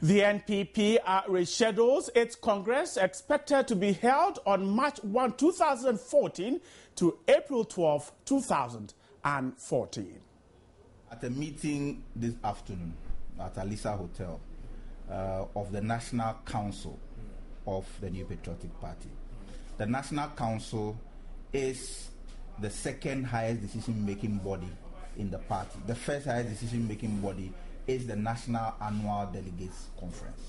The NPP reschedules its Congress expected to be held on March 1, 2014 to April 12, 2014. At a meeting this afternoon at Alisa Hotel of the National Council of the New Patriotic Party. The National Council is the second highest decision-making body in the party. The first highest decision-making body is the National Annual Delegates Conference.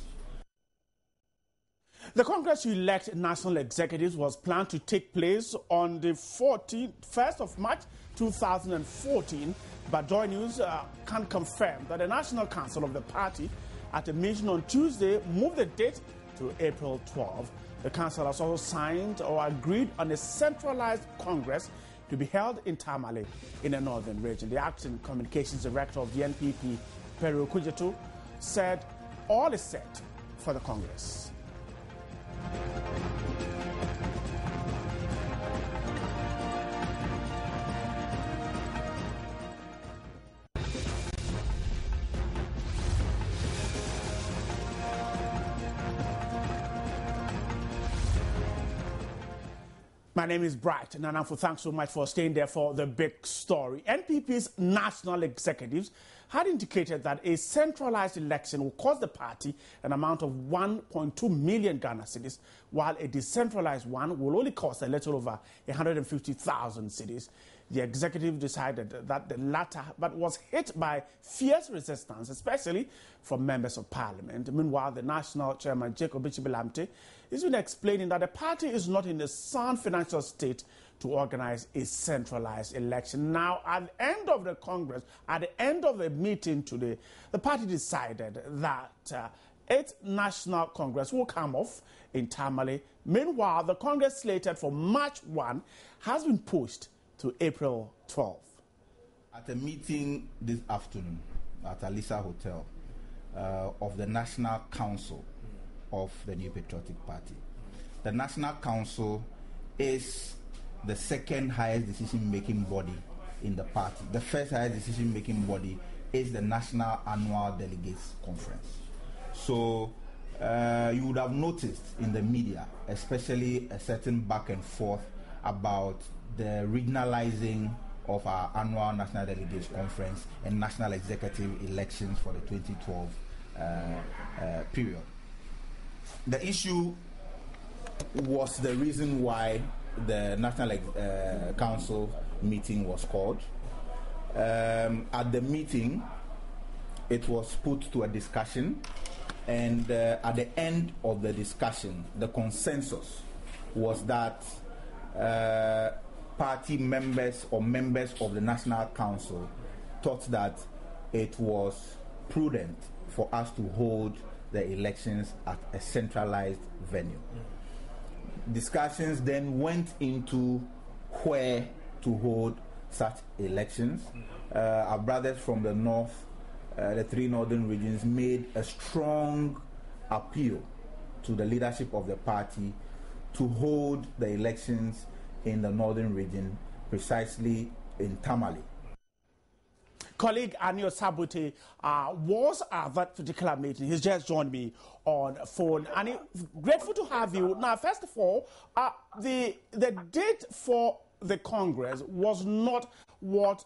The Congress to elect national executives was planned to take place on the 1st of March 2014, but Joy News can confirm that the National Council of the party, at a meeting on Tuesday, moved the date to April 12. The council has also signed or agreed on a centralized Congress to be held in Tamale in the northern region. The acting communications director of the NPP, Peru Kujetu, said all is set for the Congress. My name is Bright Nanamfu. Thanks so much for staying there for the big story. NPP's national executives had indicated that a centralized election will cost the party an amount of 1.2 million Ghana cedis, while a decentralized one will only cost a little over 150,000 cedis. The executive decided that the latter, but was hit by fierce resistance, especially from members of parliament. Meanwhile, the national chairman, Jacob Bichibilamte, has been explaining that the party is not in a sound financial state to organize a centralized election. Now, at the end of the Congress, at the end of the meeting today, the party decided that its national Congress will come off in Tamale. Meanwhile, the Congress slated for March 1 has been pushed to April 12. At a meeting this afternoon at Alisa Hotel of the National Council of the New Patriotic Party. The National Council is the second highest decision-making body in the party. The first highest decision-making body is the National Annual Delegates Conference. So you would have noticed in the media, especially a certain back and forth about the regionalizing of our annual National Delegates Conference and national executive elections for the 2012 period. The issue was the reason why the National Council meeting was called. At the meeting, it was put to a discussion, and at the end of the discussion, the consensus was that party members or members of the National Council thought that it was prudent for us to hold the elections at a centralized venue. Discussions then went into where to hold such elections. Our brothers from the north, the three northern regions, made a strong appeal to the leadership of the party to hold the elections in the northern region, precisely in Tamale. Colleague Anio Sabute was at that particular meeting. He's just joined me on phone. And grateful to have you. Now, first of all, the date for the Congress was not what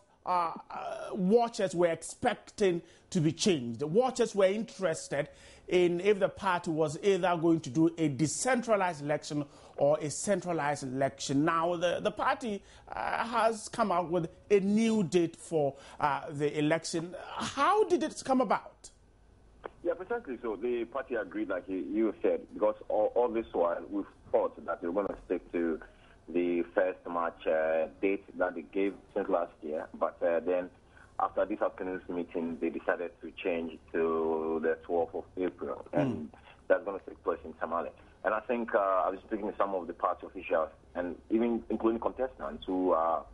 watchers were expecting to be changed. The watchers were interested in if the party was either going to do a decentralized election or a centralized election. Now, the party has come out with a new date for the election. How did it come about? Yeah, precisely so. The party agreed, like you said, because all this while we thought that they were going to stick to the 1st March date that they gave since last year. But then after this afternoon's meeting, they decided to change to the 12th of April. And that's going to take place in Tamale. And I think I was speaking to some of the party officials, and even including contestants who are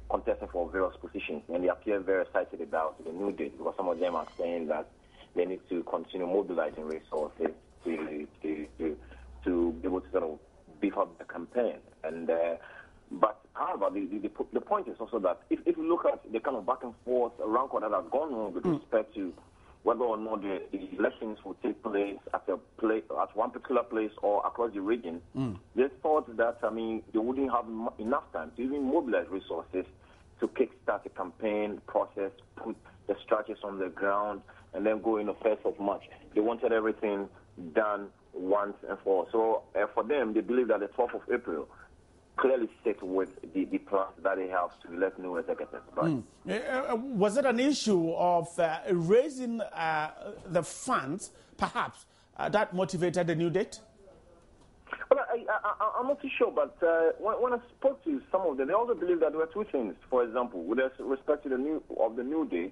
contesting for various positions, and they appear very excited about the new date, because some of them are saying that they need to continue mobilizing resources to be able to sort of beef up the campaign. And but however, the point is also that if you look at the kind of back and forth around that has gone on with respect to whether or not the elections will take place at one particular place or across the region. They thought that, they wouldn't have enough time to even mobilize resources to kickstart the campaign process, put the structures on the ground, and then go in the 1st of March. They wanted everything done once and for all. So for them, they believe that the 12th of April clearly sit with the plans that they have to elect new executives. Was it an issue of raising the funds, perhaps, that motivated the new date? Well, I'm not too sure, but when I spoke to some of them, they also believe that there were two things. For example, with respect to the new day,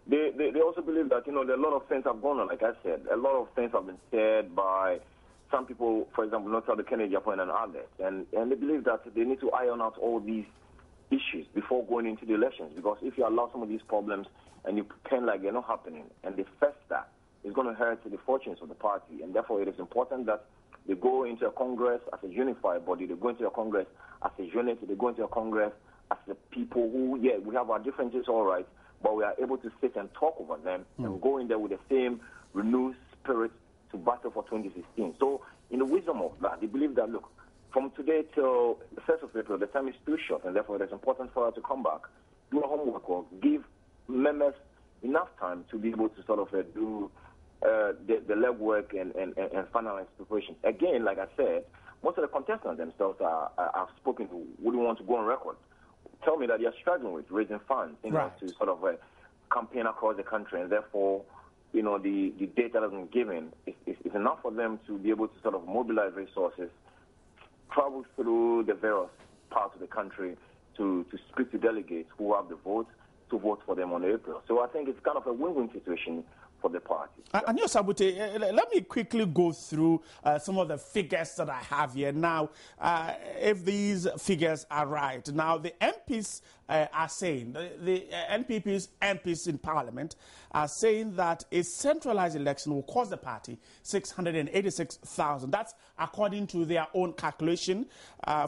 they also believe that, there are a lot of things have gone on, like I said. A lot of things have been said by some people, for example, not the Kennedy Japan and others. And they believe that they need to iron out all these issues before going into the elections, because if you allow some of these problems and you pretend like they're not happening and they fester, it's going to hurt the fortunes of the party. And therefore, it is important that they go into a Congress as a unified body. They go into a Congress as a unit. They go into a Congress as the people who, we have our differences, all right, but we are able to sit and talk over them and go in there with the same renewed spirit to battle for 2016. So, in the wisdom of that, they believe that, look, from today till the 1st of April, the time is too short, and therefore it is important for us to come back, do our homework, or give members enough time to be able to sort of do the legwork and finalize preparations. Again, like I said, most of the contestants themselves I've spoken to wouldn't want to go on record. Tell me that you're struggling with raising funds to sort of campaign across the country, and therefore, the data that's been given is enough for them to be able to sort of mobilize resources, travel through the various parts of the country to speak to delegates who have the votes to vote for them on April. So I think it's kind of a win-win situation for the party. And Sabute, let me quickly go through some of the figures that I have here. Now, if these figures are right, now the MPs are saying, the NPP's MPs in Parliament are saying that a centralized election will cost the party 686,000. That's according to their own calculation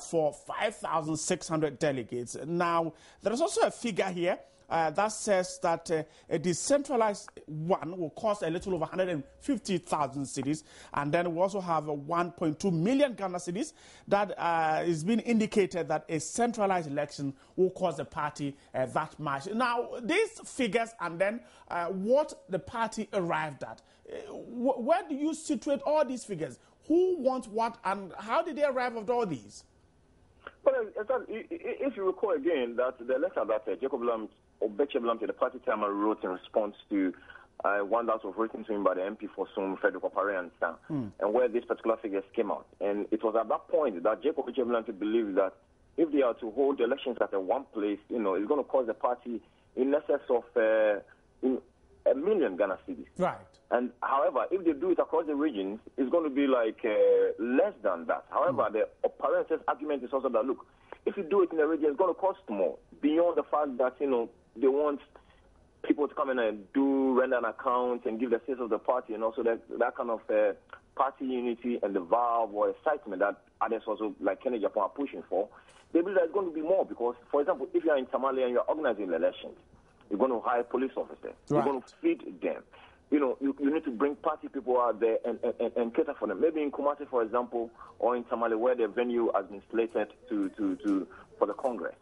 for 5,600 delegates. Now, there is also a figure here that says that a decentralized one will cost a little over 150,000 cities, and then we also have 1.2 million Ghana cities. That is being indicated that a centralized election will cost the party that much. Now, these figures and then what the party arrived at, where do you situate all these figures? Who wants what, and how did they arrive at all these? Well, if you recall again that the letter that Jacob Lam to the party chairman wrote in response to one that was written to him by the MP for some Frederick Opare and where these particular figures came out. And it was at that point that Jacob Lam believed that if they are to hold elections at one place, it's going to cost the party in excess of 1 million Ghana cities. Right. And however, if they do it across the regions, it's going to be like less than that. However, the Opare argument is also that, look, if you do it in the region, it's going to cost more, beyond the fact that, they want people to come in and render an account and give the sales of the party, and also that kind of party unity and the valve or excitement that others also, like Kennedy Japan, are pushing for. They believe that it's going to be more because, for example, if you're in Tamale and you're organizing elections, you're going to hire police officers. Right. You're going to feed them. You need to bring party people out there and cater for them. Maybe in Kumasi, for example, or in Tamale, where the venue has been slated for the Congress.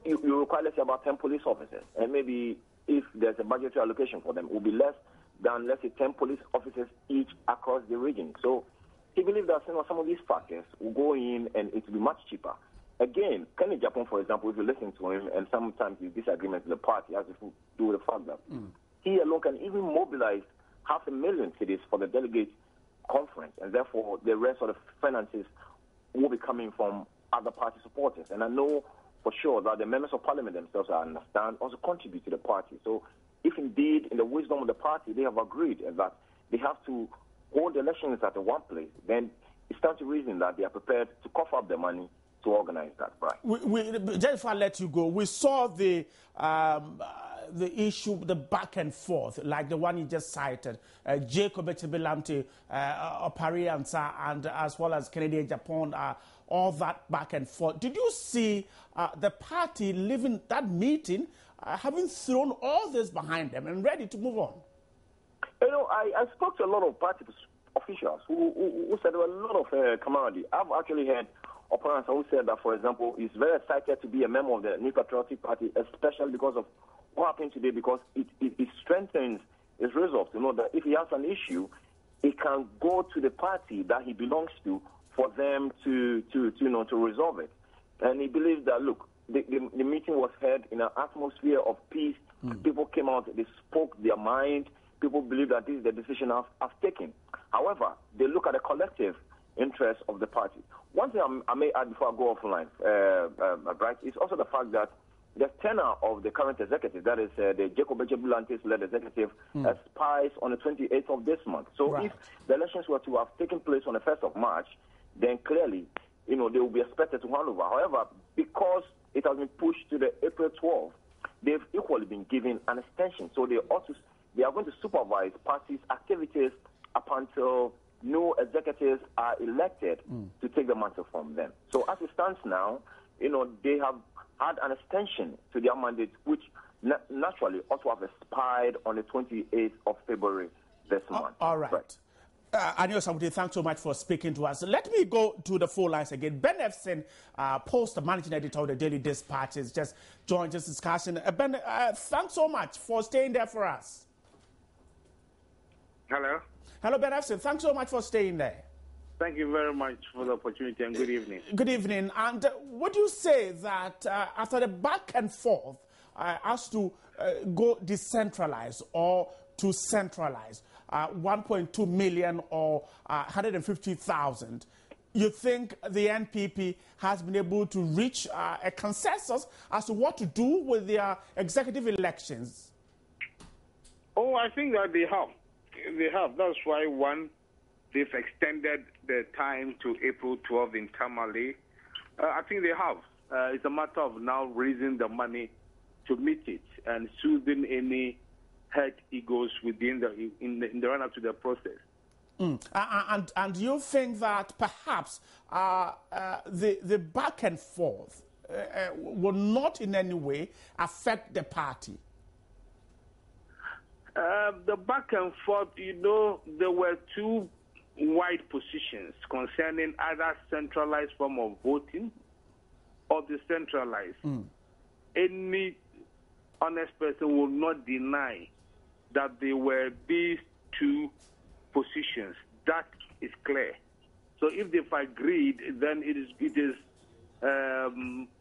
You require, let's say, about 10 police officers. And maybe if there's a budgetary allocation for them, it will be less than, let's say, 10 police officers each across the region. So he believes that some of these factors will go in and it will be much cheaper. Again, Kennedy Japan, for example, if you listen to him, and sometimes his disagreement with the party has to do with the fact that he alone can even mobilize 500,000 cities for the delegate conference, and therefore the rest of the finances will be coming from other party supporters. And I know for sure that the members of parliament themselves, I understand, also contribute to the party. So if indeed, in the wisdom of the party, they have agreed that they have to hold elections at one place, then it's time to reason that they are prepared to cough up the money to organize that, right? Just before I let you go, we saw the issue, the back and forth, like the one you just cited, Jacob Lamte, Opare and as well as Kennedy Japan, all that back and forth. Did you see the party leaving that meeting, having thrown all this behind them and ready to move on? You know, I spoke to a lot of party officials who said there were a lot of camaraderie. I've actually heard opponents who said that, for example, he's very excited to be a member of the New Patriotic Party, especially because of what happened today, because it strengthens his resolve to know that if he has an issue, he can go to the party that he belongs to for them to resolve it. And he believes that, look, the meeting was held in an atmosphere of peace. People came out, they spoke their mind. People believe that this is the decision I've taken. However, they look at the collective interest of the party. One thing I may add before I go offline, Bright, is also the fact that the tenure of the current executive, that is the Jacob Ejebulantes-led executive, expires on the 28th of this month. So if the elections were to have taken place on the 1st of March, then clearly, they will be expected to hand over. However, because it has been pushed to the April 12th, they've equally been given an extension. So they are going to supervise parties' activities up until new executives are elected to take the mantle from them. So as it stands now, they have had an extension to their mandate, which naturally also have expired on the 28th of February this month. All right. Anil Samudi, thanks so much for speaking to us. Let me go to the phone lines again. Ben Efson, Post, the managing editor of the Daily Dispatch, has just joined this discussion. Ben, thanks so much for staying there for us. Hello. Hello, Ben Efson. Thanks so much for staying there. Thank you very much for the opportunity and good evening. Good evening. And would you say that after the back and forth as to go decentralized or to centralize, 1.2 million or 150,000, you think the NPP has been able to reach a consensus as to what to do with their executive elections? Oh, I think that they have. They have. That's why, they've extended the time to April 12th in Tamale. I think they have. It's a matter of now raising the money to meet it and soothing any hurt egos within in the run-up to the process. And you think that perhaps the back and forth will not in any way affect the party? The back and forth, there were two wide positions concerning either centralized form of voting or decentralized. Any honest person will not deny that there were these two positions. That is clear. So if they've agreed, then it is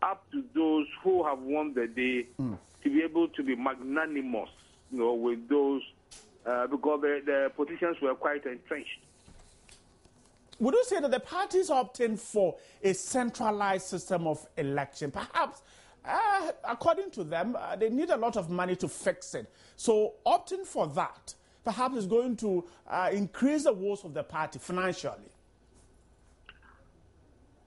up to those who have won the day to be able to be magnanimous, with those, because the positions were quite entrenched. Would you say that the parties opting for a centralized system of election, perhaps, according to them, they need a lot of money to fix it. So opting for that, perhaps is going to increase the woes of the party financially?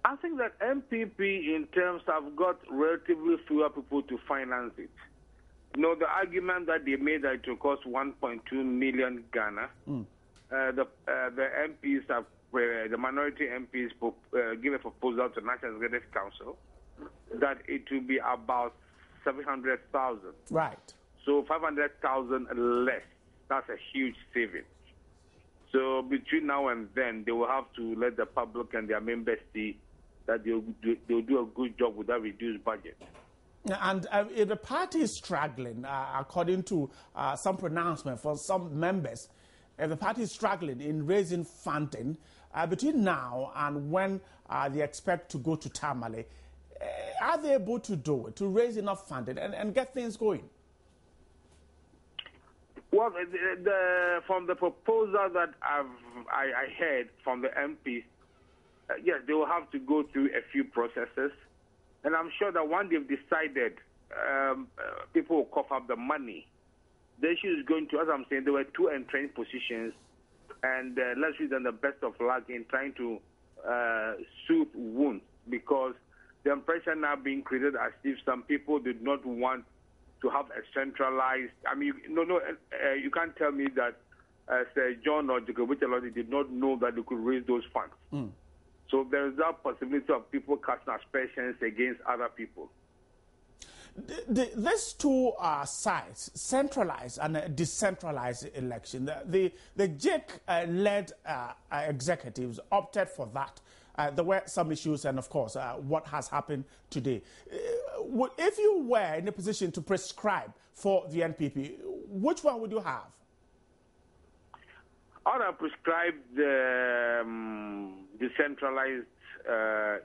I think that MPP, in terms, have got relatively fewer people to finance it. The argument that they made that it will cost 1.2 million Ghana, the MPs have, the minority MPs give a proposal to the National Executive Council that it will be about 700,000. Right. So 500,000 less. That's a huge saving. So between now and then, they will have to let the public and their members see that they'll do a good job with that reduced budget. And if the party is struggling, according to some pronouncement for some members, if the party is struggling in raising funding between now and when they expect to go to Tamale, are they able to do it, to raise enough funding and get things going? Well, from the proposal that I heard from the MPs, yes, they will have to go through a few processes. And I'm sure that once they've decided, people will cough up the money. The issue is going to, as I'm saying, there were two entrenched positions, and let's wish them the best of luck in trying to soothe wounds, because the impression now being created as if some people did not want to have a centralized. I mean, you can't tell me that Sir John or Jacob Delali did not know that they could raise those funds. So there is that possibility of people casting aspersions against other people. These two sides, centralized and decentralized election, the JIC-led executives opted for that. There were some issues, and of course, what has happened today. If you were in a position to prescribe for the NPP, which one would you have? I would have prescribed the decentralized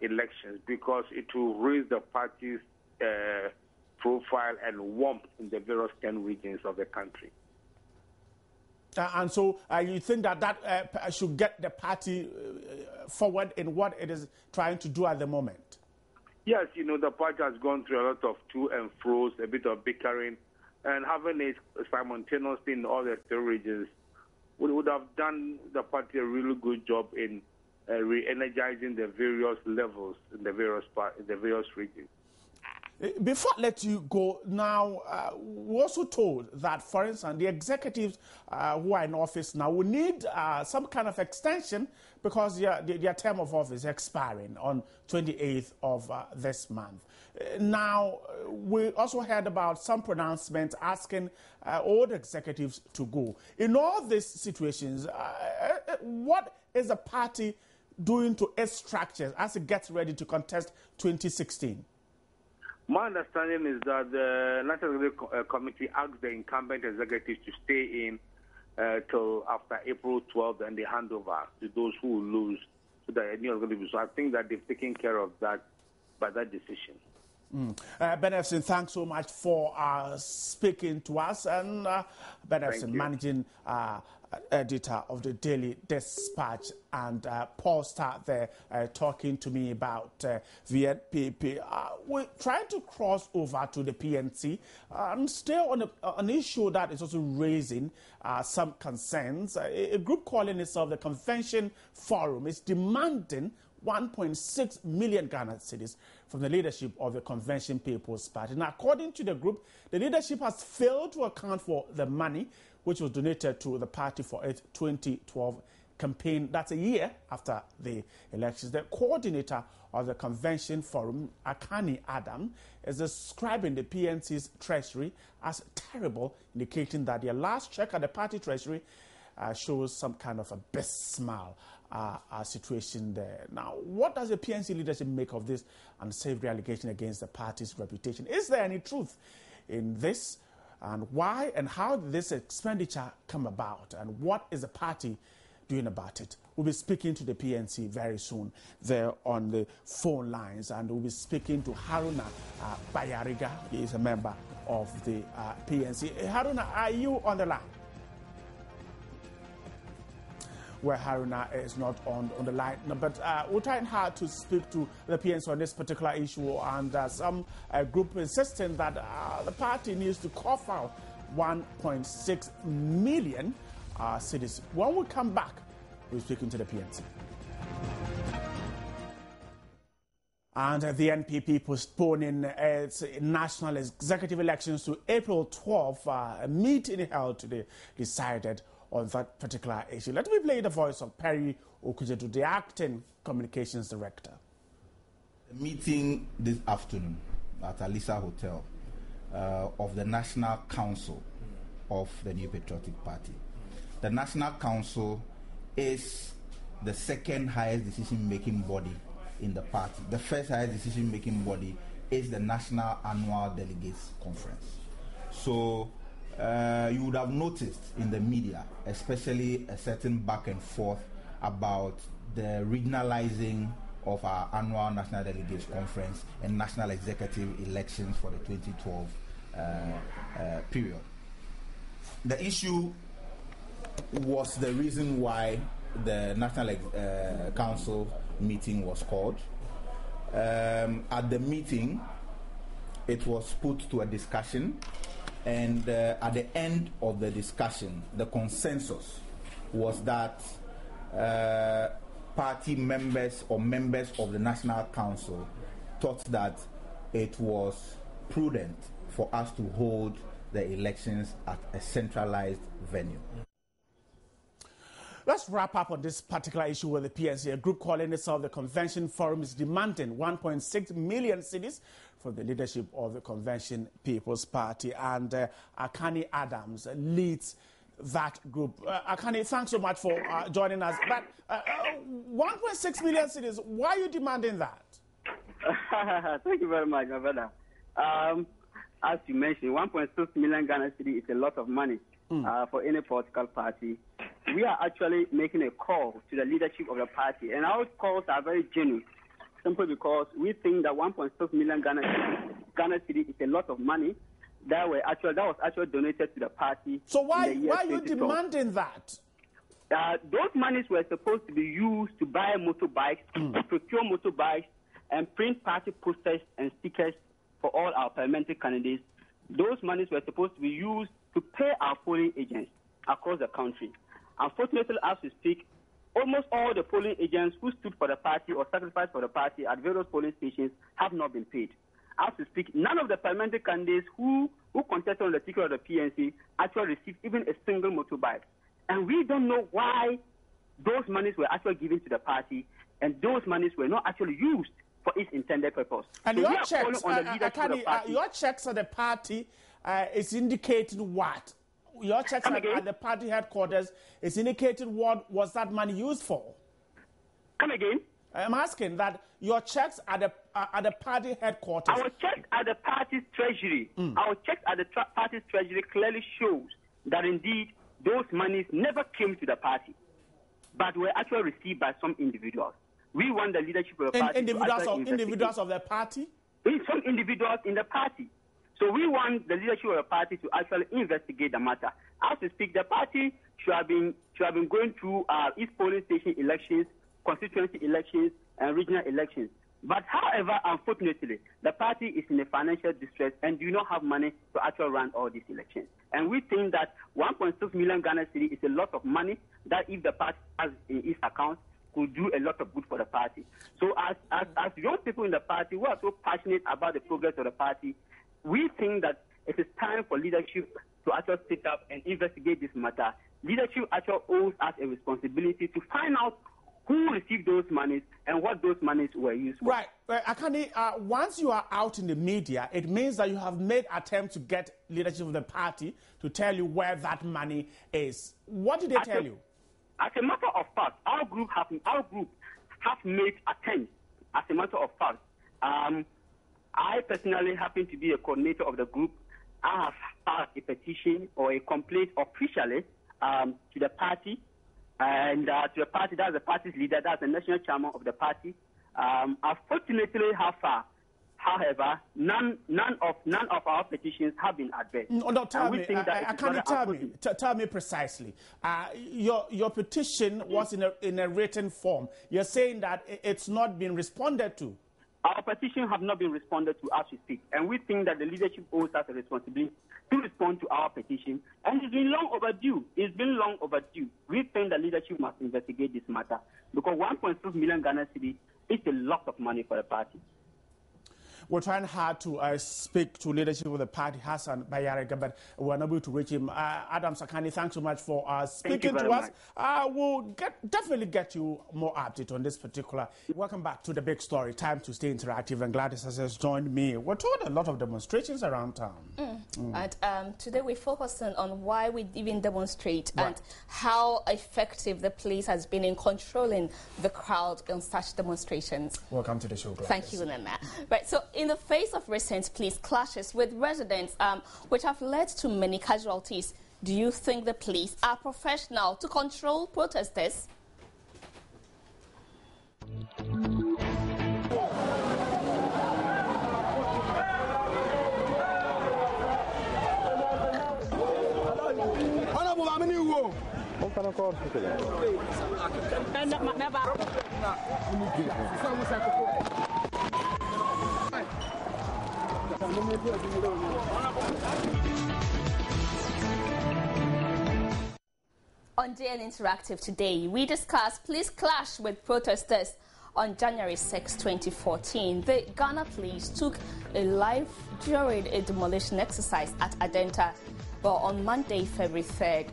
elections because it will raise the party's profile and warmth in the various 10 regions of the country. And so you think that should get the party forward in what it is trying to do at the moment? Yes, the party has gone through a lot of to and fro's, a bit of bickering, and having it simultaneously in all the 3 regions would have done the party a really good job in re-energizing the various levels in the various regions. Before I let you go, now, we're also told that, for instance, the executives who are in office now will need some kind of extension because their term of office is expiring on 28th of this month. Now, we also heard about some pronouncements asking old executives to go. In all these situations, what is the party doing to its structures as it gets ready to contest 2016? My understanding is that the National Executive Committee asked the incumbent executives to stay in till after April 12th, and they hand over to those who will lose to the new executive. So I think that they've taken care of that by that decision. Ben Efson, thanks so much for speaking to us. And Ben Efson, managing editor of the Daily Dispatch, and Paul Starr there talking to me about the NPP. We're trying to cross over to the PNC and stay on an issue that is also raising some concerns. A group calling itself the Convention Forum is demanding 1.6 million Ghana cedis from the leadership of the Convention People's Party. Now, according to the group, the leadership has failed to account for the money which was donated to the party for its 2012 campaign. That's a year after the elections. The coordinator of the Convention Forum, Atani Adam, is describing the PNC's treasury as terrible, indicating that their last check at the party treasury shows some kind of abysmal situation there. Now, what does the PNC leadership make of this unsavory allegation against the party's reputation? Is there any truth in this? And why and how did this expenditure come about? And what is the party doing about it? We'll be speaking to the PNC very soon there on the phone lines. And we'll be speaking to Haruna Bayariga. He is a member of the PNC. Haruna, are you on the line? Where Haruna is not on the line. No, but we're trying hard to speak to the PNC on this particular issue, and some group insisting that the party needs to cough out 1.6 million cedis. When we come back, we're speaking to the PNC. And the NPP postponing its national executive elections to April 12. A meeting held today decided on that particular issue. Let me play the voice of Perry Okujedu, the acting communications director. A meeting this afternoon at Alisa Hotel of the National Council of the New Patriotic Party. The National Council is the second highest decision-making body in the party. The first highest decision-making body is the National Annual Delegates Conference. So you would have noticed in the media, especially a certain back and forth about the regionalizing of our annual National Delegates Conference and national executive elections for the 2012 period. The issue was the reason why the National Council meeting was called. At the meeting, it was put to a discussion. And at the end of the discussion, the consensus was that party members or members of the National Council thought that it was prudent for us to hold the elections at a centralized venue. Let's wrap up on this particular issue with the PNC. A group calling itself the Convention Forum is demanding 1.6 million cedis from the leadership of the Convention People's Party. And Atani Adams leads that group. Atani, thanks so much for joining us. But 1.6 million cedis, why are you demanding that? Thank you very much, my brother. As you mentioned, 1.6 million Ghana cedi is a lot of money for any political party. We are actually making a call to the leadership of the party, and our calls are very genuine, simply because we think that 1.6 million Ghana cedi is a lot of money that was actually donated to the party. So why are you demanding that? Those monies were supposed to be used to buy motorbikes, to procure motorbikes, and print party posters and stickers for all our parliamentary candidates. Those monies were supposed to be used to pay our polling agents across the country. Unfortunately, as we speak, almost all the polling agents who stood for the party or sacrificed for the party at various polling stations have not been paid. As we speak, none of the parliamentary candidates who contested on the ticket of the PNC actually received even a single motorbike. And we don't know why those monies were actually given to the party and those monies were not actually used for its intended purpose. And so your checks at the party is indicating what? Your checks at the party headquarters is indicating what was that money used for? Come again? I'm asking that your checks at the party headquarters. Our checks at the party's treasury. Our checks at the party's treasury clearly shows that indeed those monies never came to the party, but were actually received by some individuals. We want the leadership of the party individuals of the party? Some individuals in the party. So we want the leadership of the party to actually investigate the matter. As we speak, the party should have been going through its polling station elections, constituency elections, and regional elections. But however, unfortunately, the party is in a financial distress and do not have money to actually run all these elections. And we think that 1.6 million Ghana cedi is a lot of money that if the party has in its account, could do a lot of good for the party. So as young people in the party who are so passionate about the progress of the party, we think that it is time for leadership to actually sit up and investigate this matter. Leadership actually owes us a responsibility to find out who received those monies and what those monies were used for. Right. Atani, once you are out in the media, it means that you have made attempts to get leadership of the party to tell you where that money is. What did they tell you? As a matter of fact, our group have made attempts. As a matter of fact, I personally happen to be a coordinator of the group. I have filed a petition or a complaint officially to the party, and to the party, that's the party's leader, that's the national chairman of the party. Unfortunately, however, none of our petitions have been addressed. No, tell me precisely. Your petition was in a written form. You're saying that it's not been responded to. Our petition have not been responded to as we speak, and we think that the leadership owes us a responsibility to respond to our petition, and it's been long overdue. It's been long overdue. We think the leadership must investigate this matter because 1.6 million Ghana cedi is a lot of money for the party. We're trying hard to speak to leadership of the party, Hassan Bayarega, but we're not able to reach him. Adam Sakani, thanks so much for speaking to us. We'll definitely get you more update on this particular. Welcome back to The Big Story. Time to stay interactive, and Gladys has joined me. We're told a lot of demonstrations around town. And today we're focusing on why we even demonstrate and how effective the police has been in controlling the crowd in such demonstrations. Welcome to the show, Gladys. Thank you, Nana. Right, so in the face of recent police clashes with residents, which have led to many casualties, do you think the police are professional to control protesters? On JN Interactive today, we discuss police clash with protesters on January 6, 2014. The Ghana police took a life during a demolition exercise at Adenta. Well, on Monday, February 3,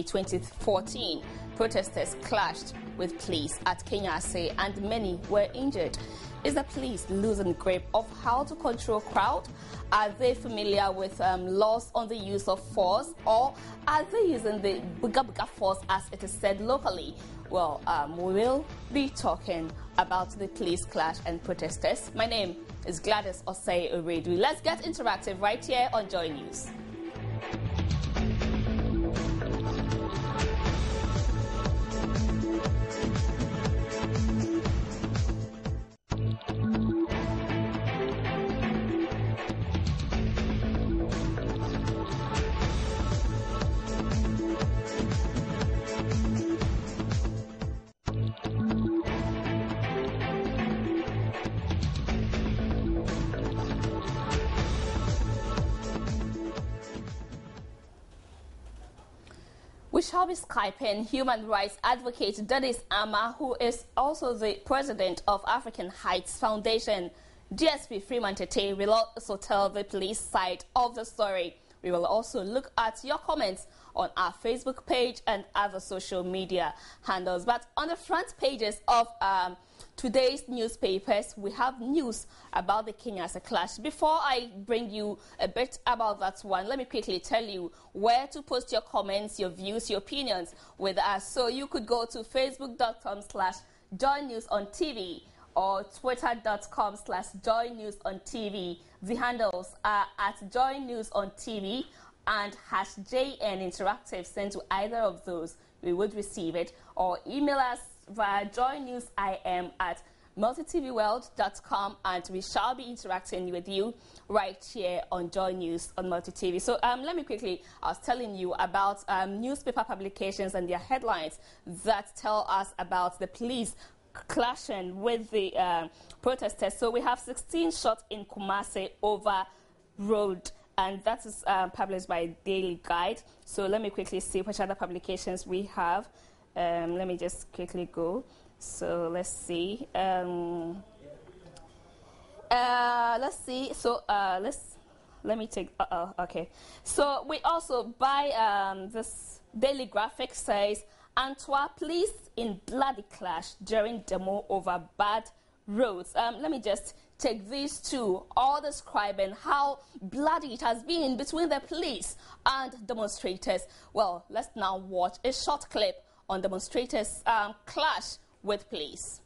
2014, protesters clashed with police at Kenyase and many were injured. Is the police losing grip of how to control crowd? Are they familiar with laws on the use of force, or are they using the buga force as it is said locally? Well, we will be talking about the police clash and protesters. My name is Gladys Osei Oredu. Let's get interactive right here on Joy News. We shall be Skyping human rights advocate Dennis Ama, who is also the president of African Heights Foundation. DSP Freeman Tete will also tell the police side of the story. We will also look at your comments on our Facebook page and other social media handles. But on the front pages of today's newspapers, we have news about the Kenyase clash. Before I bring you a bit about that one, let me quickly tell you where to post your comments, your views, your opinions with us. So you could go to facebook.com/joynewsontv or twitter.com/joynewsontv. The handles are at joynewsontv and #JN Interactive. Send to either of those, we would receive it, or email us via joynewsim@multitvworld.com, and we shall be interacting with you right here on Joy News on MultiTV. So let me quickly, I was telling you about newspaper publications and their headlines that tell us about the police clashing with the protesters. So we have 16 shots in Kumasi over road, and that is published by Daily Guide. So let me quickly see which other publications we have. Let me just quickly go. So let's see. Let's see. So let me take. Okay. So we also buy this Daily Graphic says Antwerp police in bloody clash during demo over bad roads. Let me just take these two, all describing how bloody it has been between the police and demonstrators. Well, let's now watch a short clip on demonstrators' clash with police.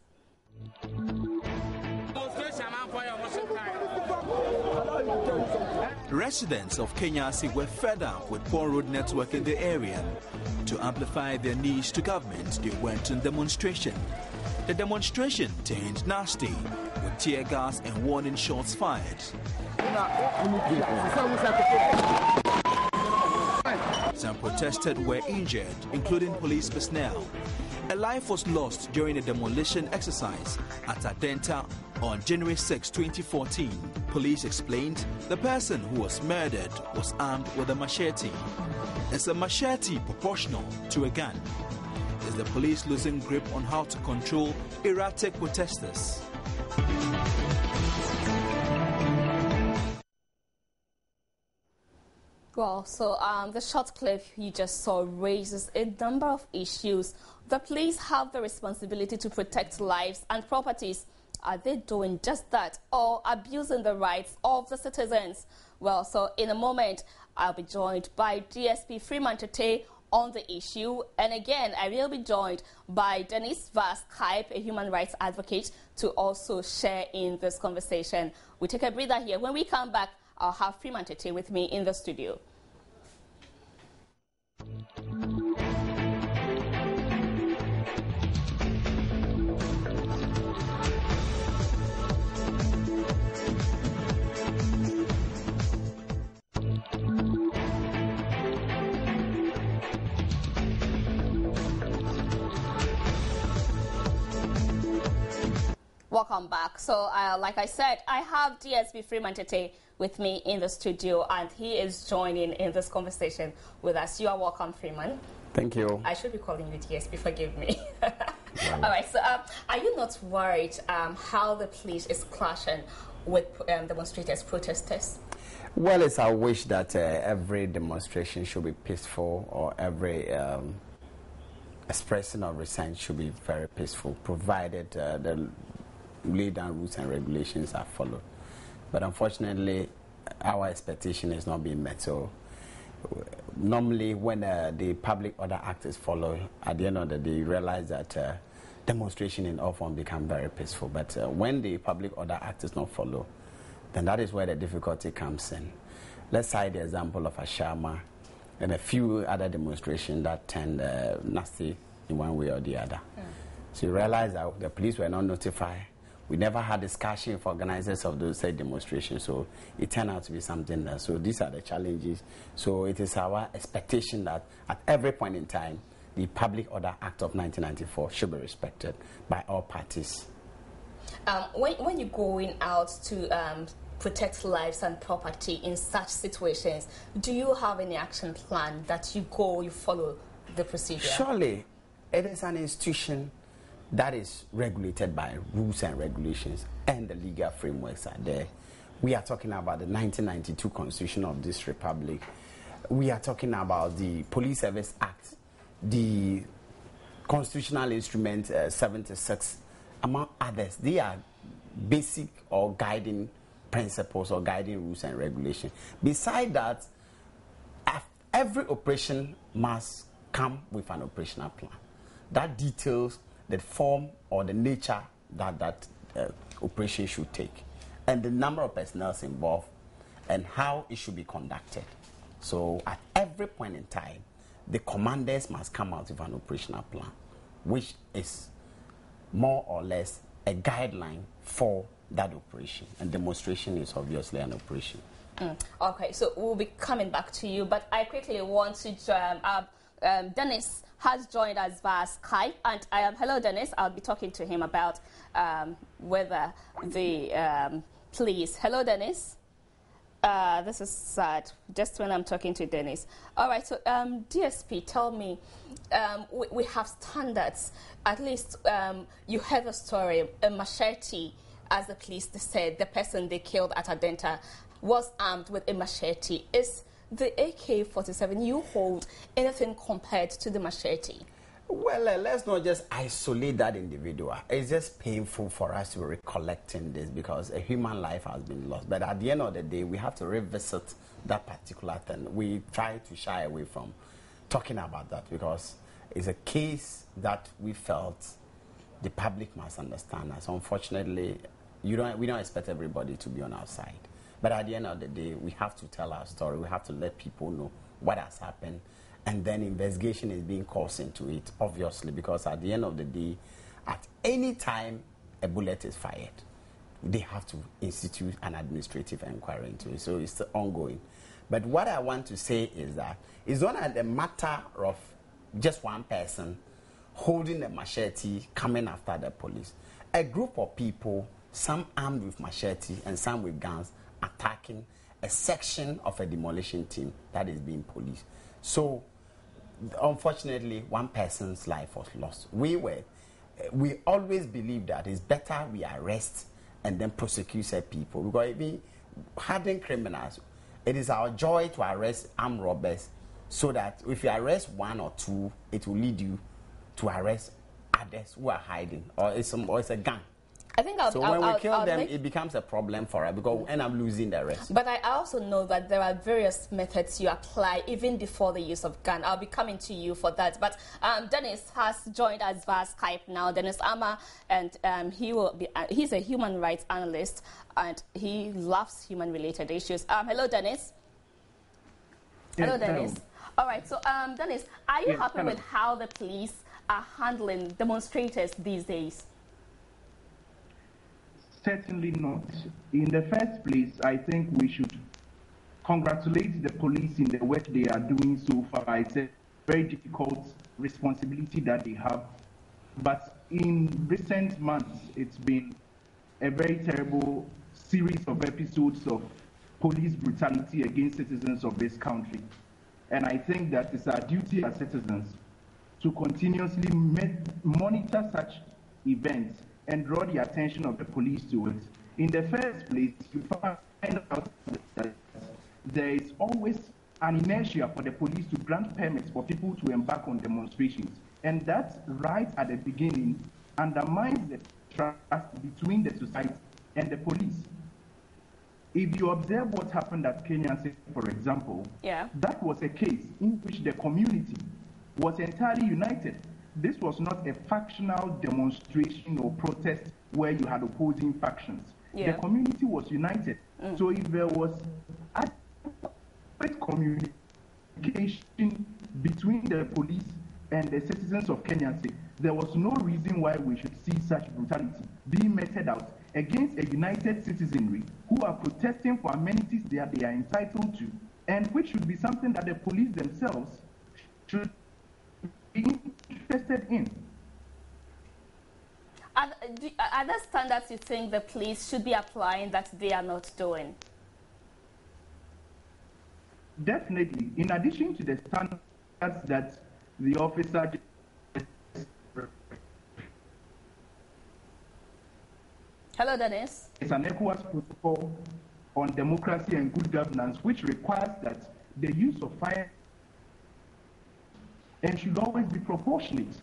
Residents of Kenyase were fed up with poor road network in the area. To amplify their needs to government, they went on demonstration. The demonstration turned nasty, with tear gas and warning shots fired. Some protesters were injured, including police personnel. A life was lost during a demolition exercise at Adenta on January 6, 2014. Police explained the person who was murdered was armed with a machete. Is a machete proportional to a gun? Is the police losing grip on how to control erratic protesters? Well, so the short clip you just saw raises a number of issues. The police have the responsibility to protect lives and properties. Are they doing just that, or abusing the rights of the citizens? Well, so in a moment, I'll be joined by DSP Freeman Tete on the issue. And again, I will be joined by Dennis via Skype, a human rights advocate, to also share in this conversation. We take a breather here. When we come back, I'll have Freeman Tete with me in the studio. Welcome back. So, like I said, I have DSP Freeman Tete with me in the studio, and he is joining in this conversation with us. You are welcome, Freeman. Thank you. I should be calling you DSP, forgive me. All right, so are you not worried how the police is clashing with demonstrators, protesters? Well, it's our wish that every demonstration should be peaceful, or every expression of resent should be very peaceful, provided the laid down rules and regulations are followed. But unfortunately, our expectation is not being met. So normally when the Public Order Act is followed, at the end of the day, you realize that demonstration in all form become very peaceful. But when the Public Order Act is not followed, then that is where the difficulty comes in. Let's cite the example of Ashama and a few other demonstrations that turned nasty in one way or the other. So you realize that the police were not notified. We never had discussion with organizers of those said demonstrations, so it turned out to be something else. So these are the challenges. So it is our expectation that at every point in time, the Public Order Act of 1994 should be respected by all parties. When you're going out to protect lives and property in such situations, do you have any action plan that you follow the procedure? Surely, it is an institution that is regulated by rules and regulations, and the legal frameworks are there. We are talking about the 1992 Constitution of this Republic. We are talking about the Police Service Act, the Constitutional Instrument 76, among others. They are basic or guiding principles or guiding rules and regulations. Besides that, every operation must come with an operational plan that details the form or the nature that operation should take, and the number of personnel involved, and how it should be conducted. So at every point in time, the commanders must come out with an operational plan, which is more or less a guideline for that operation. And demonstration is obviously an operation. Okay, so we'll be coming back to you, but I quickly want to Dennis has joined us via Skype, and hello Dennis. I'll be talking to him about whether the police. Hello Dennis. This is sad. Just when I'm talking to Dennis. All right. So DSP, tell me, we have standards. At least you heard the story. A machete, as the police said, the person they killed at Adenta was armed with a machete. Is the AK-47 you hold anything compared to the machete? Well, let's not just isolate that individual. It's just painful for us to be recollecting this because a human life has been lost. But at the end of the day, we have to revisit that particular thing. We try to shy away from talking about that because it's a case that we felt the public must understand us. Unfortunately, we don't expect everybody to be on our side. But at the end of the day, we have to tell our story. We have to let people know what has happened. And then investigation is being called into it, obviously, because at the end of the day, at any time a bullet is fired, they have to institute an administrative inquiry into it. So it's ongoing. But what I want to say is that it's not a matter of just one person holding a machete coming after the police. A group of people, some armed with machete and some with guns, attacking a section of a demolition team that is being policed. So unfortunately, one person's life was lost. We always believe that it's better we arrest and then prosecute said people, because even hardened criminals, it is our joy to arrest armed robbers, so that if you arrest one or two, it will lead you to arrest others who are hiding, or it's a gang. I think when we kill them, it becomes a problem for us because we end up losing the rest. But I also know that there are various methods you apply even before the use of gun. I'll be coming to you for that. But Dennis has joined us via Skype now. Dennis Ama, and he's a human rights analyst, and he loves human-related issues. Hello, Dennis. Yes, hello, Dennis. hello. All right. So, Dennis, are you happy with how the police are handling demonstrators these days? Certainly not. In the first place, I think we should congratulate the police in the work they are doing so far. It's a very difficult responsibility that they have. But in recent months, it's been a very terrible series of episodes of police brutality against citizens of this country. And I think that it's our duty as citizens to continuously monitor such events and draw the attention of the police to it. In the first place, you find out that there is always an inertia for the police to grant permits for people to embark on demonstrations. And that, right at the beginning, undermines the trust between the society and the police. If you observe what happened at Kenya, for example, that was a case in which the community was entirely united. This was not a factional demonstration or protest where you had opposing factions. The community was united. So if there was adequate communication between the police and the citizens of Kenya, there was no reason why we should see such brutality being meted out against a united citizenry who are protesting for amenities that they are entitled to, and which should be something that the police themselves should be interested in. Are there standards you think the police should be applying that they are not doing? Definitely. In addition to the standards that the officer Hello, Dennis. It's an ECOWAS protocol on democracy and good governance, which requires that the use of fire and should always be proportionate.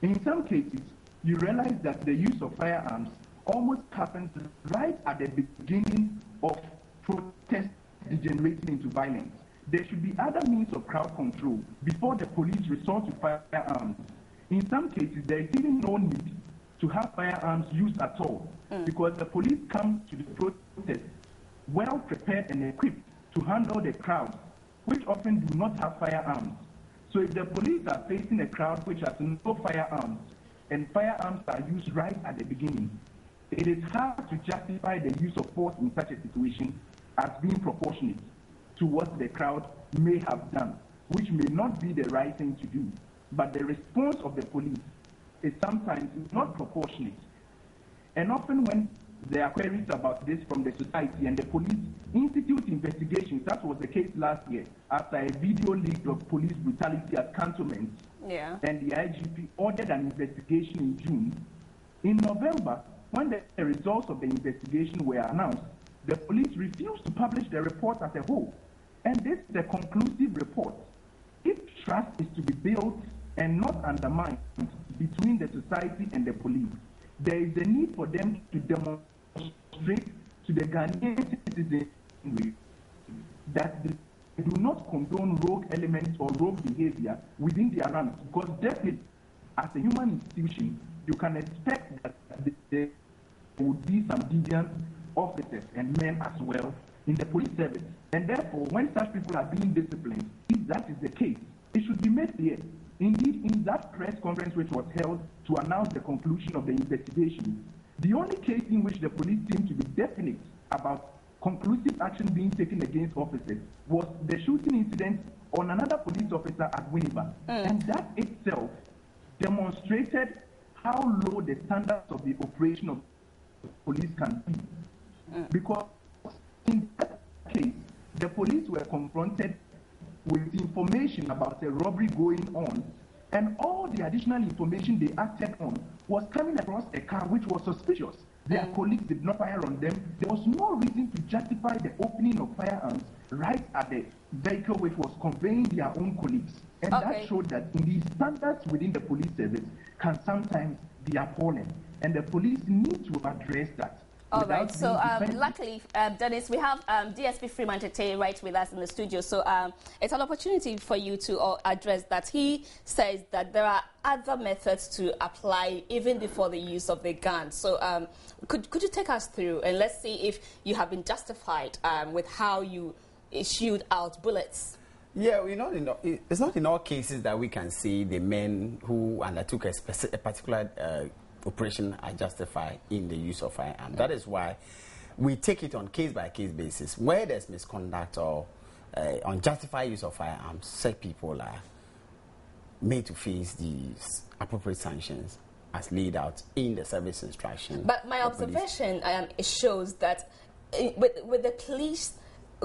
In some cases, you realize that the use of firearms almost happens right at the beginning of protest degenerating into violence. There should be other means of crowd control before the police resort to firearms. In some cases, there is even no need to have firearms used at all, because the police come to the protest well prepared and equipped to handle the crowd, which often do not have firearms. So if the police are facing a crowd which has no firearms, and firearms are used right at the beginning, it is hard to justify the use of force in such a situation as being proportionate to what the crowd may have done, which may not be the right thing to do. But the response of the police is sometimes not proportionate. And often when there are queries about this from the society and the police institute investigations, that was the case last year after a video leaked of police brutality at cantonments, and the IGP ordered an investigation in June. In November, when the results of the investigation were announced, the police refused to publish the report as a whole. And this is a conclusive report. If trust is to be built and not undermined between the society and the police, there is a need for them to demonstrate to the Ghanaian citizenry that they do not condone rogue elements or rogue behavior within their ranks, because definitely, as a human institution, you can expect that there would be some deviant officers and men as well in the police service. And therefore, when such people are being disciplined, if that is the case, it should be made clear. Indeed, in that press conference which was held to announce the conclusion of the investigation, the only case in which the police seemed to be definite about conclusive action being taken against officers was the shooting incident on another police officer at Winneba. And that itself demonstrated how low the standards of the operation of police can be. Because in that case, the police were confronted with information about a robbery going on, and all the additional information they acted on was coming across a car which was suspicious. Their colleagues did not fire on them. There was no reason to justify the opening of firearms right at the vehicle which was conveying their own colleagues. And that showed that indeed standards within the police service can sometimes be appalling, and the police need to address that. All right, so luckily, Dennis, we have DSP Freeman Tete right with us in the studio. So it's an opportunity for you to address that. He says that there are other methods to apply even before the use of the gun. So could you take us through, and let's see if you have been justified with how you issued out bullets. Yeah, it's not in all cases that we can see the men who undertook a particular operation are justified in the use of firearms. That is why we take it on case-by-case basis. Where there's misconduct or unjustified use of firearms, such people are made to face these appropriate sanctions as laid out in the service instruction. But my observation it shows that with the police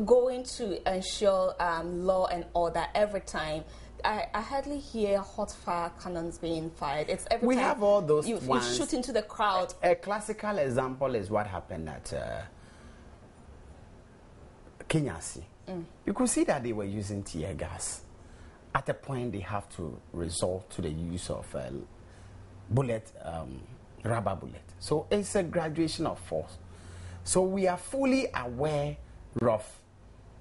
going to ensure law and order every time, I hardly hear hot fire cannons being fired. It's every time have all those you shoot into the crowd. A classical example is what happened at Kenyasi You could see that they were using tear gas. At a point, they have to resort to the use of rubber bullet. So it's a graduation of force. So we are fully aware of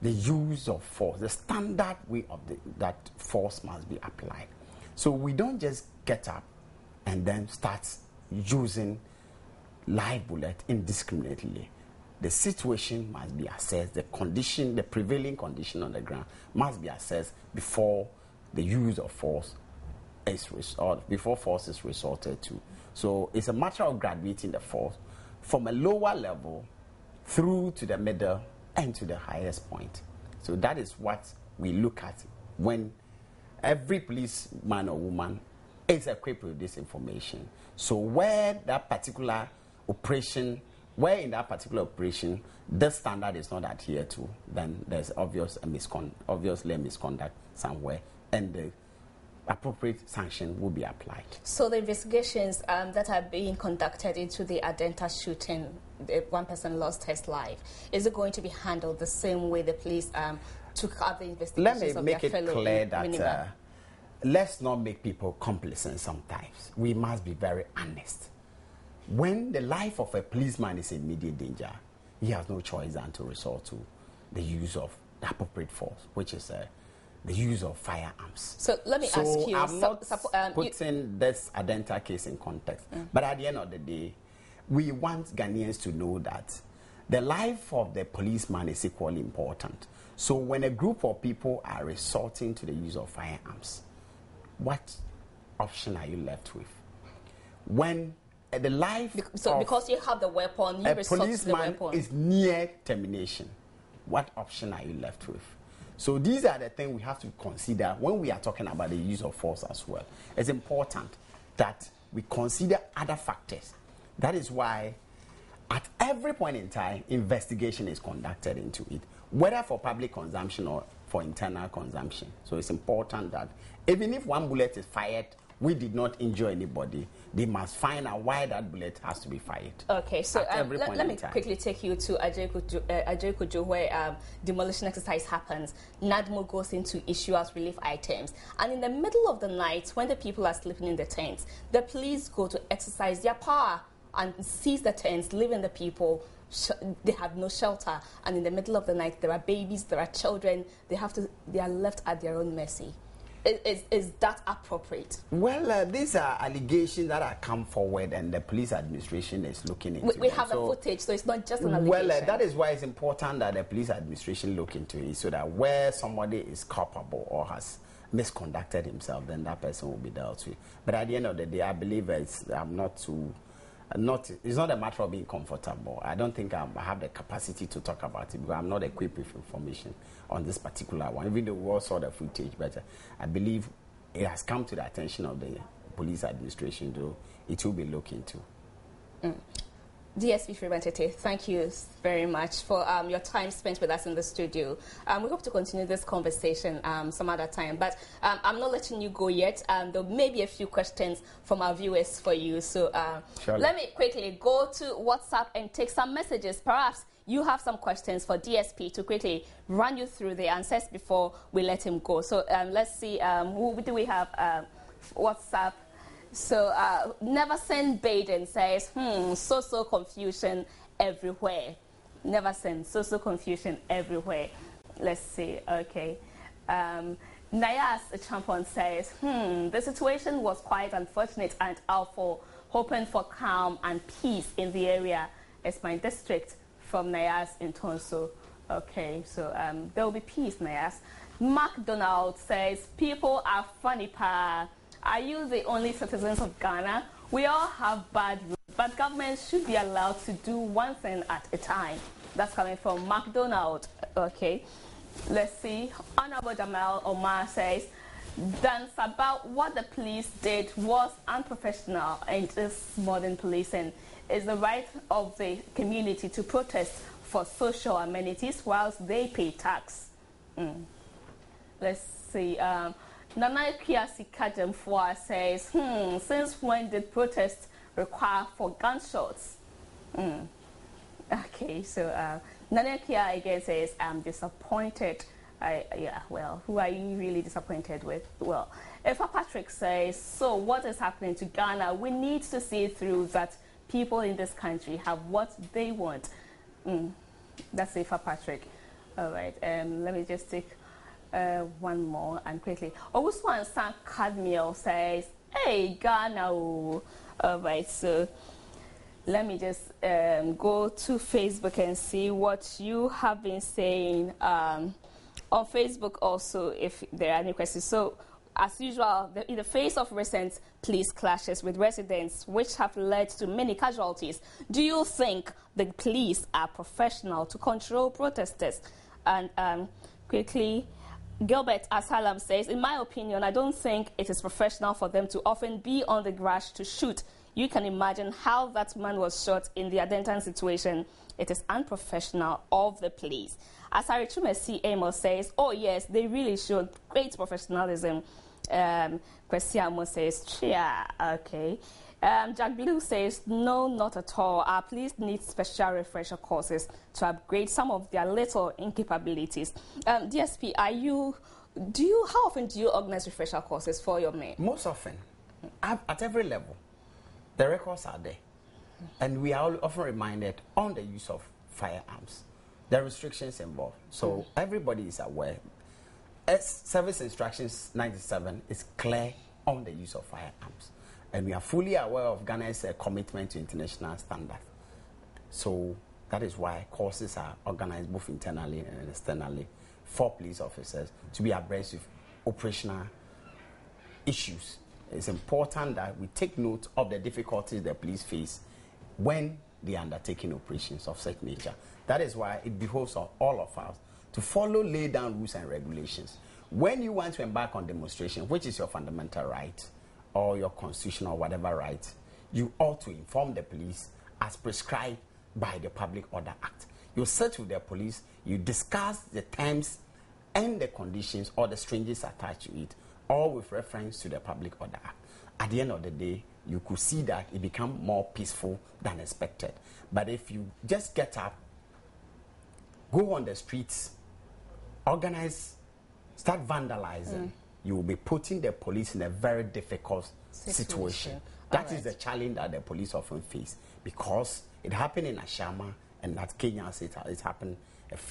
the use of force, the standard way of that force must be applied. So we don't just get up and then start using live bullet indiscriminately. The situation must be assessed, the condition, the prevailing condition on the ground must be assessed before the use of force before force is resorted to. So it's a matter of graduating the force from a lower level through to the middle and to the highest point. So that is what we look at when every policeman or woman is equipped with this information. So where in that particular operation this standard is not adhered to, then there's obviously a misconduct somewhere, and the appropriate sanction will be applied. So the investigations that are being conducted into the Adenta shooting, one person lost his life, is it going to be handled the same way the police took up the investigations? Let me make it clear that let's not make people complacent sometimes. We must be very honest. When the life of a policeman is in immediate danger, he has no choice than to resort to the use of the appropriate force, which is the use of firearms. So let me ask you. I'm not putting this Adenta case in context, but at the end of the day, we want Ghanaians to know that the life of the policeman is equally important. So when a group of people are resorting to the use of firearms, what option are you left with? When the life because you have the weapon, you resort to the weapon. A policeman is near termination, what option are you left with? So these are the things we have to consider when we are talking about the use of force as well. It's important that we consider other factors. That is why at every point in time, investigation is conducted into it, whether for public consumption or for internal consumption. So it's important that even if one bullet is fired, we did not injure anybody, they must find out why that bullet has to be fired. Okay, so let me quickly take you to Ajay Kujo, where demolition exercise happens. NADMO goes in to issue out relief items. And in the middle of the night, when the people are sleeping in the tents, the police go to exercise their power and seize the tents, leaving the people. They have no shelter. And in the middle of the night, there are babies, there are children. They are left at their own mercy. Is that appropriate? Well, these are allegations that have come forward, and the police administration is looking into. We have the footage, so it's not just an allegation. Well, that is why it's important that the police administration look into it, so that where somebody is culpable or has misconducted himself, then that person will be dealt with. But at the end of the day, I believe it's not a matter of being comfortable. I don't think I have the capacity to talk about it because I'm not equipped with information on this particular one, even though we all saw the footage. But I believe it has come to the attention of the police administration, though it will be looked into. DSP Freeman Tete, thank you very much for your time spent with us in the studio. We hope to continue this conversation some other time, but I'm not letting you go yet. There may be a few questions from our viewers for you. So let me quickly go to WhatsApp and take some messages. Perhaps you have some questions for DSP to quickly run you through the answers before we let him go. So let's see, who do we have? WhatsApp. So Never Send Baden says, so confusion everywhere. Never Send, so confusion everywhere. Let's see, okay. Nayas Champon says, the situation was quite unfortunate and awful. Hoping for calm and peace in the area as my district from Nayas in Tonso. Okay, so there will be peace, Nayas. McDonald says, people are funny, pa. Are you the only citizens of Ghana? We all have bad rules, but government should be allowed to do one thing at a time. That's coming from McDonald. Okay, let's see. Honorable Jamal Omar says, that's about what the police did was unprofessional and is modern policing. It's the right of the community to protest for social amenities whilst they pay tax. Let's see. Nana Kiasi Kajemfua says, since when did protests require for gunshots? Okay, so Nanekia again says, I'm disappointed. Yeah, well, who are you really disappointed with? Well, Efa Patrick says, so what is happening to Ghana? We need to see through that people in this country have what they want. That's Efa Patrick. All right, let me just take one more and quickly. Owuswan San Cadmiel says, hey, Ghana. All right, so let me just go to Facebook and see what you have been saying on Facebook also, if there are any questions. So, as usual, in the face of recent police clashes with residents, which have led to many casualties, do you think the police are professional to control protesters? And quickly, Gilbert Asalam says, in my opinion, I don't think it is professional for them to often be on the grass to shoot. You can imagine how that man was shot in the Adentan situation. It is unprofessional of the police. Asari Chumesi Amos says, oh yes, they really showed great professionalism. Kwesiamo says, yeah, okay. Jack Blue says, no, not at all. Our police need special refresher courses to upgrade some of their little incapabilities. DSP, how often do you organize refresher courses for your men? Most often, at every level. The records are there. And we are often reminded on the use of firearms, the restrictions involved. So everybody is aware. Service Instructions 97 is clear on the use of firearms. And we are fully aware of Ghana's commitment to international standards. So that is why courses are organized both internally and externally for police officers to be abreast with operational issues. It's important that we take note of the difficulties the police face when they are undertaking operations of such nature. That is why it behoves on all of us to follow laid down rules and regulations. When you want to embark on demonstration, which is your fundamental right, or your constitutional or whatever right, you ought to inform the police as prescribed by the Public Order Act. You sit with the police, you discuss the terms and the conditions or the stringencies attached to it, all with reference to the Public Order Act. At the end of the day, you could see that it become more peaceful than expected. But if you just get up, go on the streets, organize, start vandalizing, you will be putting the police in a very difficult situation. That is the challenge that the police often face, because it happened in Ashama and at Kenya it happened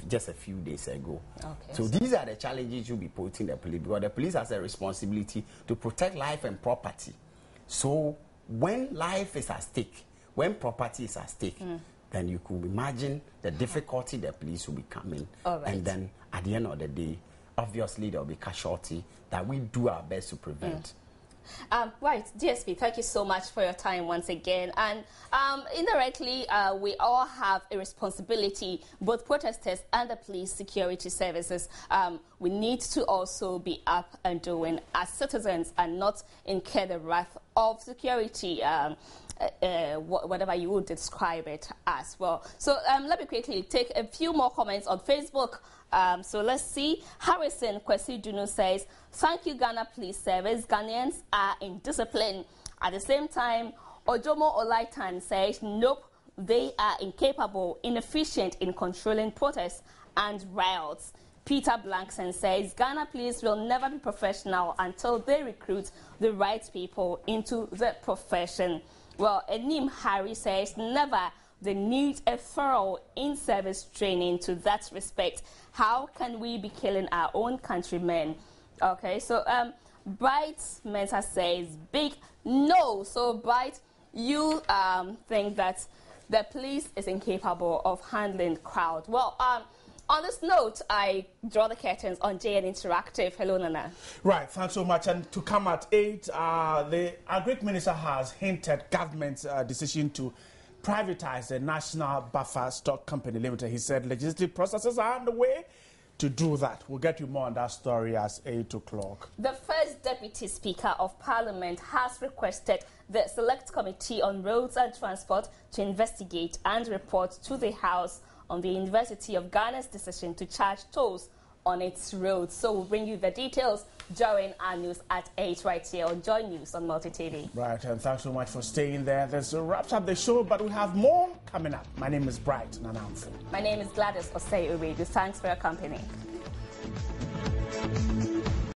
just a few days ago. Okay, so these are the challenges you'll be putting the police, because the police has a responsibility to protect life and property. So when life is at stake, when property is at stake, then you could imagine the difficulty the police will be coming. And then at the end of the day, obviously there will be casualty that we do our best to prevent. Right, DSP, thank you so much for your time once again. And indirectly, we all have a responsibility, both protesters and the police security services. We need to also be up and doing as citizens and not incur the wrath of security, whatever you would describe it as well. So let me quickly take a few more comments on Facebook. So let's see. Harrison Kwesi Dunu says, thank you, Ghana Police Service. Ghanaians are in discipline. At the same time, Ojomo Olaitan says, nope, they are incapable, inefficient in controlling protests and riots. Peter Blankson says, Ghana Police will never be professional until they recruit the right people into the profession. Well, Enim Harry says, never. They need a thorough in-service training to that respect. How can we be killing our own countrymen? Okay, so Bright Mensa says, big no. So Bright, you think that the police is incapable of handling crowd. Well, on this note, I draw the curtains on JN Interactive. Hello, Nana. Right, thanks so much. And to come at 8, the Agric Minister has hinted government's decision to privatize the National Buffer Stock Company Limited. He said legislative processes are underway to do that. We'll get you more on that story as 8 o'clock. The first Deputy Speaker of Parliament has requested the Select Committee on Roads and Transport to investigate and report to the House on the University of Ghana's decision to charge tolls on its roads. So we'll bring you the details during our news at 8 right here on Joy News on Multi TV. Right, and thanks so much for staying there. This wraps up the show, but we have more coming up. My name is Bright Nanamfu. My name is Gladys Osei Uredu. Thanks for your company.